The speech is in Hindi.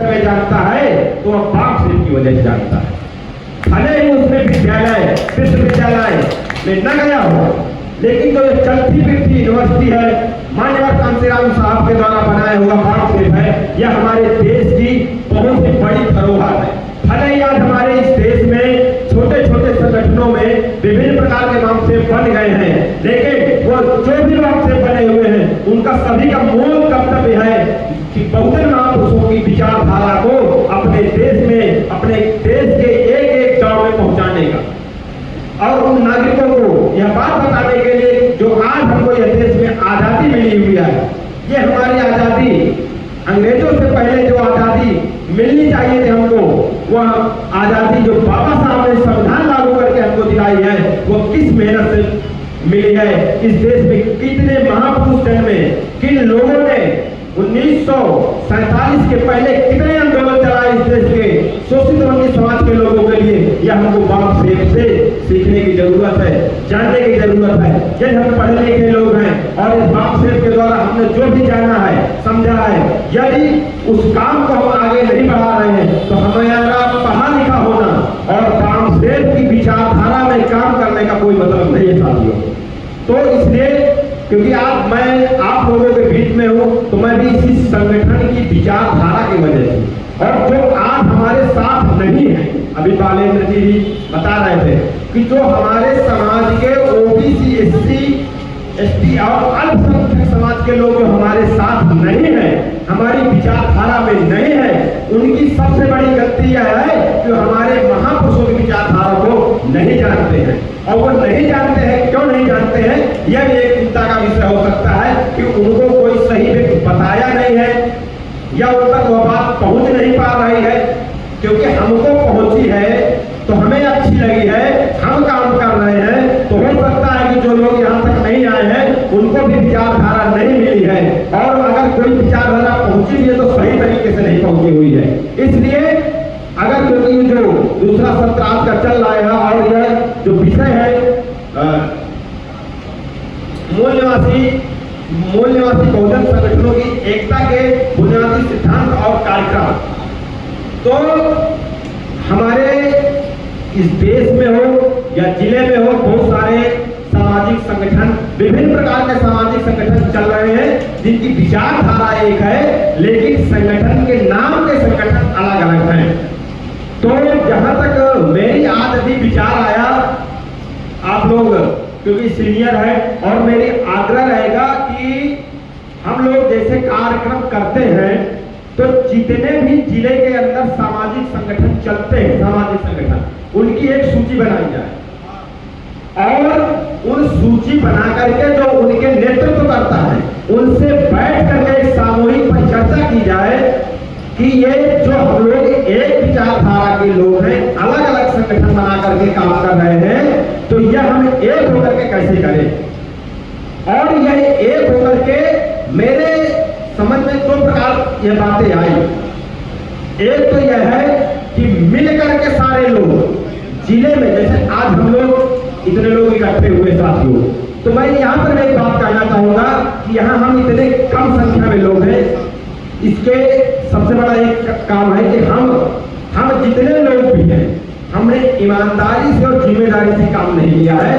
में जानता है तो वह बाप से की वजह से जानता है। भले ही उसमें विद्यालय विश्वविद्यालय में न गया हो, लेकिन जो ये चलती फिरती यूनिवर्सिटी है, मान्यवर कांशीराम साहब के द्वारा बनाया हुआ बापसेप है, यह हमारे देश की बहुत ही बड़ी धरोहर है। भले ही आज हमारे इस देश में छोटे छोटे संगठनों में विभिन्न प्रकार के बापसेप बन गए हैं, लेकिन वो जो भी बापसेप बने हुए हैं उनका सभी का मूल कर्तव्य है कि बहुजन महापुरुषों की विचारधारा को अपने देश में, अपने देश के एक एक गांव में पहुंचाने का, और उन नागरिकों को यह बात बताने के लिए जो आज हमको यह देश में आजादी मिली हुई है, ये हमारी आजादी अंग्रेजों से पहले जो आजादी मिलनी चाहिए थी हमको, वह आजादी जो बाबा साहब ने संविधान लागू करके हमको दिलाई है, वो किस मेहनत से मिली है। इस देश में कितने महापुरुष जन्मे, किन लोगों ने 1947 के पहले कितने आंदोलन चलाए इस देश के शोषित वंचित समाज के लोगों के लिए, यह हमको बापसेप से सीखने की जरूरत है, जानने की जरूरत है। यदि हम पढ़े लिखे लोग हैं और इस बापसेप के द्वारा हमने जो भी जाना है, समझा है, यदि उस काम को हम आगे नहीं बढ़ा रहे हैं तो हमारा पढ़ा लिखा होना और बापसेप की विचारधारा में काम करने का कोई मतलब नहीं है साथियों। तो इसलिए क्योंकि आज मैं आप लोगों के बीच में हूं, तो मैं भी इसी संगठन की विचारधारा की वजह से, और जो आज हमारे साथ नहीं है, अभी बालेंद्र जी भी बता रहे थे कि जो हमारे समाज के ओबीसी एसटी और अल्पसंख्यक समाज के लोग जो हमारे साथ नहीं है, हमारी विचारधारा में नहीं है, उनकी सबसे बड़ी गलती यह है कि हमारे महापुरुषों की विचारधारा को नहीं जानते हैं। और वो नहीं जानते हैं, क्यों नहीं जानते हैं, यह भी एक चिंता का विषय हो सकता है कि उनको कोई सही व्यक्ति बताया नहीं है या उन तक वह बात पहुंच नहीं पा रही है। क्योंकि हमको पहुंची है तो हमें अच्छी लगी है, हम काम कर रहे हैं, तो हो सकता है कि जो लोग यहाँ तक नहीं आए हैं उनको भी विचारधारा नहीं मिली है, और अगर कोई विचारधारा पहुंची भी है तो सही तरीके से नहीं पहुंची हुई है। इसलिए अगर क्योंकि जो दूसरा सत्र आज का चल रहा है और यह जो विषय है मूल निवासी बहुजन संगठनों की एकता के बुनियादी सिद्धांत और कार्यक्रम, तो हमारे इस देश में हो या जिले में हो, बहुत सारे सामाजिक संगठन, विभिन्न प्रकार के सामाजिक संगठन चल रहे हैं जिनकी विचारधारा एक है, लेकिन संगठन के नाम के संगठन अलग अलग हैं। तो जहां तक मेरी आज अभी विचार आया, आप लोग क्योंकि सीनियर है, और मेरी आग्रह रहेगा कि हम लोग जैसे कार्यक्रम करते हैं तो जितने भी जिले के अंदर सामाजिक संगठन चलते हैं, सामाजिक संगठन, उनकी एक सूची बनाई जाए, और उन सूची बना करके जो उनके नेतृत्व करता है उनसे बैठ करके एक सामूहिक पर चर्चा की जाए कि ये जो हम लोग एक विचारधारा के लोग हैं, अलग अलग संगठन बना करके काम कर रहे हैं, तो यह हम एक होकर के कैसे करें। और यह एक होकर के मेरे समझ में दो प्रकार ये बातें आई। एक तो यह है कि मिलकर के सारे लोग जिले में, जैसे आज हम लोग इतने लोग इकट्ठे हुए साथियों, तो मैं यहाँ पर एक बात कहना चाहूंगा कि यहाँ हम इतने कम संख्या में लोग हैं, इसके सबसे बड़ा एक काम है कि हम जितने लोग भी हैं, हमने ईमानदारी से और जिम्मेदारी से काम नहीं लिया है।